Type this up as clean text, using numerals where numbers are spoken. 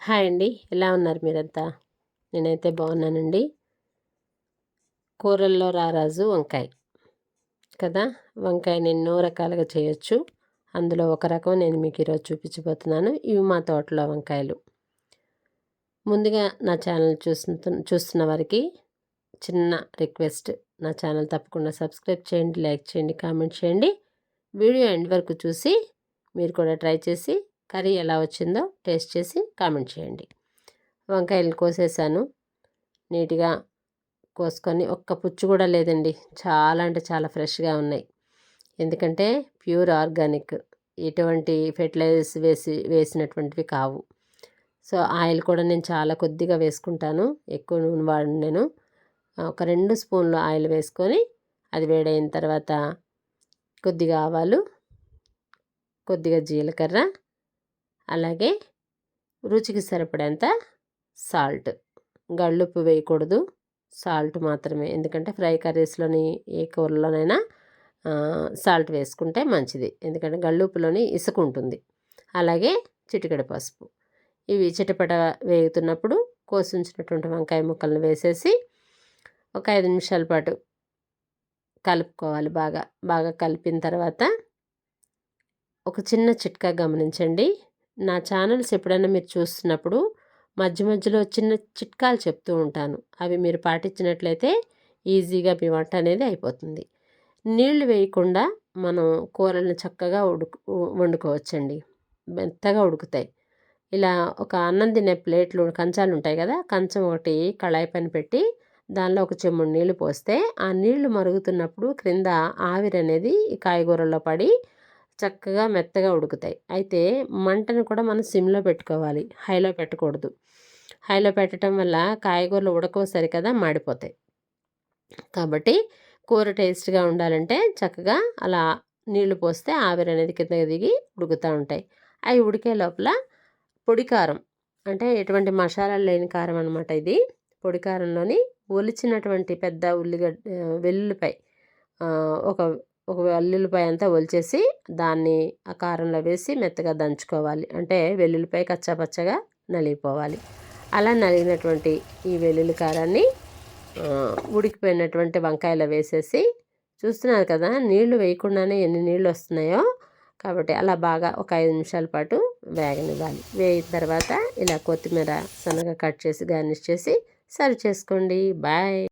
Hi అండి, ఎలా ఉన్నారు మీరంతా? నేనైతే బాగున్నానండి. కూరల్లో రారాజు వంకాయ కదా. వంకాయని ఎన్నో రకాలుగా చేయొచ్చు. అందులో ఒక రకం నేను మీకు ఈరోజు చూపించబోతున్నాను. ఇవి మా తోటలో వంకాయలు. ముందుగా నా ఛానల్ చూస్తున్న వారికి చిన్న రిక్వెస్ట్, నా ఛానల్ తప్పకుండా సబ్స్క్రైబ్ చేయండి, లైక్ చేయండి, కామెంట్ చేయండి. వీడియో ఎండ్ వరకు చూసి మీరు కూడా ట్రై చేసి కర్రీ ఎలా వచ్చిందో టేస్ట్ చేసి కామెంట్ చేయండి. వంకాయలు కోసేసాను, నీట్గా కోసుకొని ఒక్క పుచ్చు కూడా లేదండి. చాలా అంటే చాలా ఫ్రెష్గా ఉన్నాయి. ఎందుకంటే ప్యూర్ ఆర్గానిక్, ఎటువంటి ఫెర్టిలైజర్స్ వేసినటువంటివి కావు. సో ఆయిల్ కూడా నేను చాలా కొద్దిగా వేసుకుంటాను, ఎక్కువ నూనె వాడను నేను. ఒక 2 స్పూన్లు ఆయిల్ వేసుకొని అది వేడైన తర్వాత కొద్దిగా ఆవాలు, కొద్దిగా జీలకర్ర, అలాగే రుచికి సరిపడేంత సాల్ట్. గళ్ళుప్పు వేయకూడదు, సాల్ట్ మాత్రమే. ఎందుకంటే ఫ్రై కర్రీస్లోని ఏ కూరలోనైనా సాల్ట్ వేసుకుంటే మంచిది, ఎందుకంటే గళ్ళుప్పులోని ఇసుక ఉంటుంది. అలాగే చిటికెడు పసుపు. ఇవి చిటపట వేగుతున్నప్పుడు కోసి ఉంచినటువంటి వంకాయ ముక్కలను వేసేసి ఒక 5 నిమిషాల పాటు కలుపుకోవాలి. బాగా కలిపిన తర్వాత ఒక చిన్న చిట్కా గమనించండి. నా ఛానల్స్ ఎప్పుడైనా మీరు చూస్తున్నప్పుడు మధ్య మధ్యలో చిన్న చిట్కాలు చెప్తూ ఉంటాను. అవి మీరు పాటించినట్లయితే ఈజీగా మీ వంట అనేది అయిపోతుంది. నీళ్లు వేయకుండా మనం కూరల్ని చక్కగా వండుకోవచ్చండి. మెత్తగా ఉడుకుతాయి. ఇలా ఒక అన్నం తినే ప్లేట్లు, కంచాలు ఉంటాయి కదా, కంచం ఒకటి కళాయి పైన పెట్టి దానిలో ఒక చెంబుడు నీళ్లు పోస్తే ఆ నీళ్లు మరుగుతున్నప్పుడు క్రింద ఆవిరి అనేది ఈ కాయగూరల్లో పడి చక్కగా మెత్తగా ఉడుకుతాయి. అయితే మంటను కూడా మనం సిమ్లో పెట్టుకోవాలి, హైలో పెట్టకూడదు. హైలో పెట్టడం వల్ల కాయగూరలు ఉడకవు సరికదా, మాడిపోతాయి. కాబట్టి కూర టేస్ట్గా ఉండాలంటే చక్కగా అలా నీళ్లు పోస్తే ఆవిరి అనేది కిందకి దిగి ఉడుకుతూ ఉంటాయి. అవి ఉడికే లోపల పొడి కారం, అంటే ఎటువంటి మసాలాలు లేని కారం అనమాట ఇది. పొడి కారంలోని ఒలిచినటువంటి పెద్ద వెల్లుల్లిపాయ, ఒక వెల్లుల్లిపాయ అంతా ఒలిచేసి దాన్ని ఆ కారంలో వేసి మెత్తగా దంచుకోవాలి. అంటే వెల్లుల్లిపాయ కచ్చాపచ్చగా నలిగిపోవాలి. అలా నలిగినటువంటి ఈ వెల్లుల్లి కారాన్ని ఉడికిపోయినటువంటి వంకాయలో వేసేసి, చూస్తున్నారు కదా నీళ్లు వేయకుండానే ఎన్ని నీళ్ళు వస్తున్నాయో. కాబట్టి అలా బాగా ఒక 5 నిమిషాల పాటు వేగనివ్వాలి. వేగిన తర్వాత ఇలా కొత్తిమీర సన్నగా కట్ చేసి గార్నిష్ చేసి సర్వ్ చేసుకోండి. బాయ్.